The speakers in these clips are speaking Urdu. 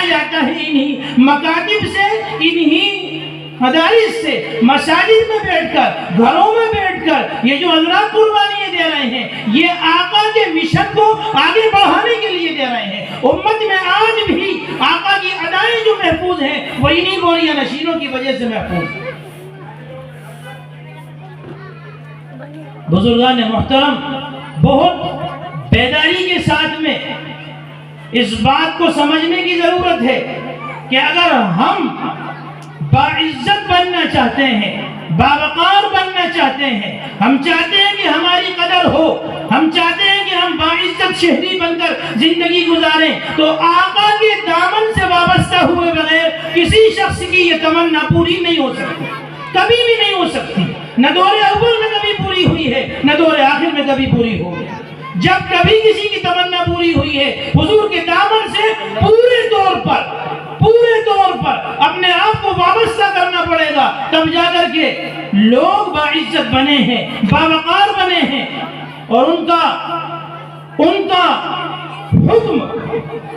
جاتا ہے انہی مکاتب سے، انہی مدارس سے، مساجد میں بیٹھ کر، گھروں میں بیٹھ کر یہ جو حضرات قربانیاں دے رہے ہیں، یہ آقا کے مشن کو آگے بڑھانے کے لیے دے رہے ہیں۔ امت میں آج بھی آقا کی ادائیں جو محفوظ ہیں وہ انہی گوریاں نشینوں کی وجہ سے محفوظ ہیں۔ بزرگان محترم، بہت بیداری کے ساتھ میں اس بات کو سمجھنے کی ضرورت ہے کہ اگر ہم باعزت بننا چاہتے ہیں، باوقار بننا چاہتے ہیں، ہم چاہتے ہیں کہ ہماری قدر ہو، ہم چاہتے ہیں کہ ہم باعزت شہری بن کر زندگی گزاریں، تو آقا کے دامن سے وابستہ ہوئے بغیر کسی شخص کی یہ تمنا پوری نہیں ہو سکتی، کبھی بھی نہیں ہو سکتی۔ نہ دور اول میں کبھی پوری ہوئی ہے، نہ دور آخر میں کبھی پوری ہوگی۔ جب کبھی کسی کی تمنا پوری ہوئی ہے، حضور کے دامن سے پورے طور پر اپنے آپ کو وابستہ کرنا پڑے گا، تب جا کر کے لوگ باعزت بنے ہیں، باوقار بنے ہیں، اور ان کا حکم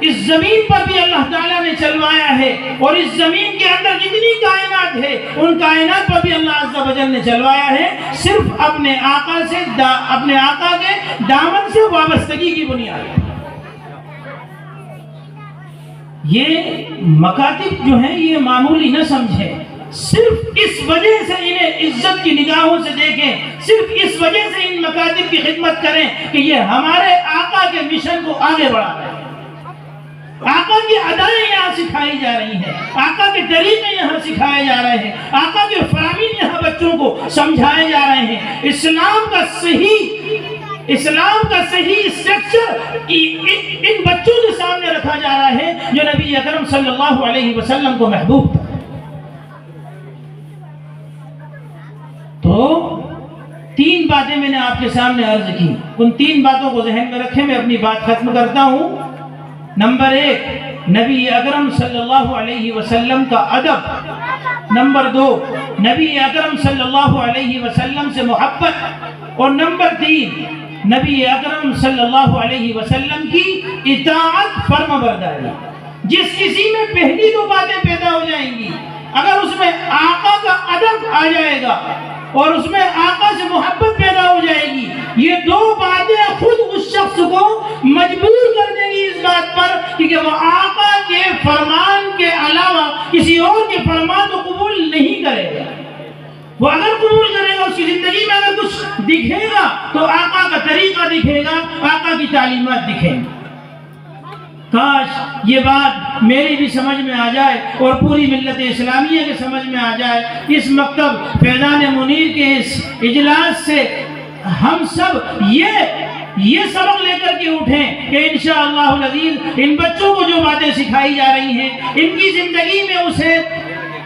اس زمین پر بھی اللہ تعالیٰ نے چلوایا ہے، اور اس زمین کے اندر جتنی کائنات ہے ان کائنات پر بھی اللہ عز و جل نے چلوایا ہے، صرف اپنے آقا کے دامن سے وابستگی کی بنیاد۔ یہ مکاتب جو ہیں یہ معمولی نہ سمجھیں، صرف اس وجہ سے انہیں عزت کی نگاہوں سے دیکھیں، صرف اس وجہ سے ان مکاتب کی خدمت کریں کہ یہ ہمارے آقا کے مشن کو آگے بڑھا رہے ہیں، آقا کی ادائیں یہاں سکھائی جا رہی ہیں، آقا کے طریقے یہاں سکھائے جا رہے ہیں، آقا کے فرامین یہاں بچوں کو سمجھائے جا رہے ہیں۔ اسلام کا صحیح اسٹرکچر ان بچوں کے سامنے رکھا جا رہا ہے جو نبی اکرم صلی اللہ علیہ وسلم کو محبوب تھا۔ تو 3 باتیں میں نے آپ کے سامنے عرض کی، ان 3 باتوں کو ذہن میں رکھیں، میں اپنی بات ختم کرتا ہوں۔ نمبر 1، نبی اکرم صلی اللہ علیہ وسلم کا ادب۔ نمبر 2، نبی اکرم صلی اللہ علیہ وسلم سے محبت۔ اور نمبر 3، نبی اکرم صلی اللہ علیہ وسلم کی اطاعت، فرما برداری۔ جس کسی میں پہلی 2 باتیں پیدا ہو جائیں گی، اگر اس میں آقا کا ادب آ جائے گا اور اس میں آقا سے محبت پیدا ہو جائے گی، یہ 2 باتیں خود اس شخص کو مجبور کر دیں گی اس بات پر کہ وہ آقا کے فرمان کے علاوہ کسی اور کے فرمان کو قبول نہیں کرے گا۔ وہ اگر قبول کرے گا، اس کی زندگی میں اگر کچھ دکھے گا تو آقا کا طریقہ دکھے گا، آقا کی تعلیمات دکھیں گی۔ کاش یہ بات میری بھی سمجھ میں آ جائے اور پوری ملت اسلامیہ کے سمجھ میں آ جائے۔ اس مکتب فیضان منیر کے اس اجلاس سے ہم سب یہ سبق لے کر کے اٹھیں کہ انشاءاللہ العزیز ان بچوں کو جو باتیں سکھائی جا رہی ہیں، ان کی زندگی میں اسے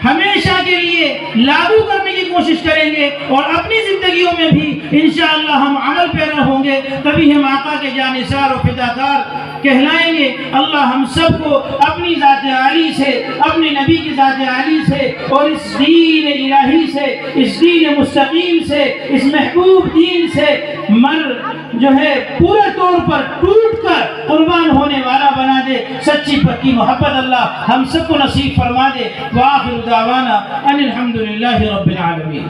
ہمیشہ کے لیے لاگو کرنے کی کوشش کریں گے، اور اپنی زندگیوں میں بھی انشاءاللہ ہم عمل پیرا ہوں گے، تبھی ہم آقا کے جانثار و فداکار کہلائیں گے۔ اللہ ہم سب کو اپنی ذات عالی سے، اپنے نبی کی ذات عالی سے، اور اس دین الہی سے، اس دین مستقیم سے، اس محبوب دین سے جو ہے پورے طور پر ٹوٹ کر قربان ہونے والا بنا دے۔ سچی پکی محبت اللہ ہم سب کو نصیب فرما دے۔ وآخر دعوانا ان الحمدللہ رب العالمین۔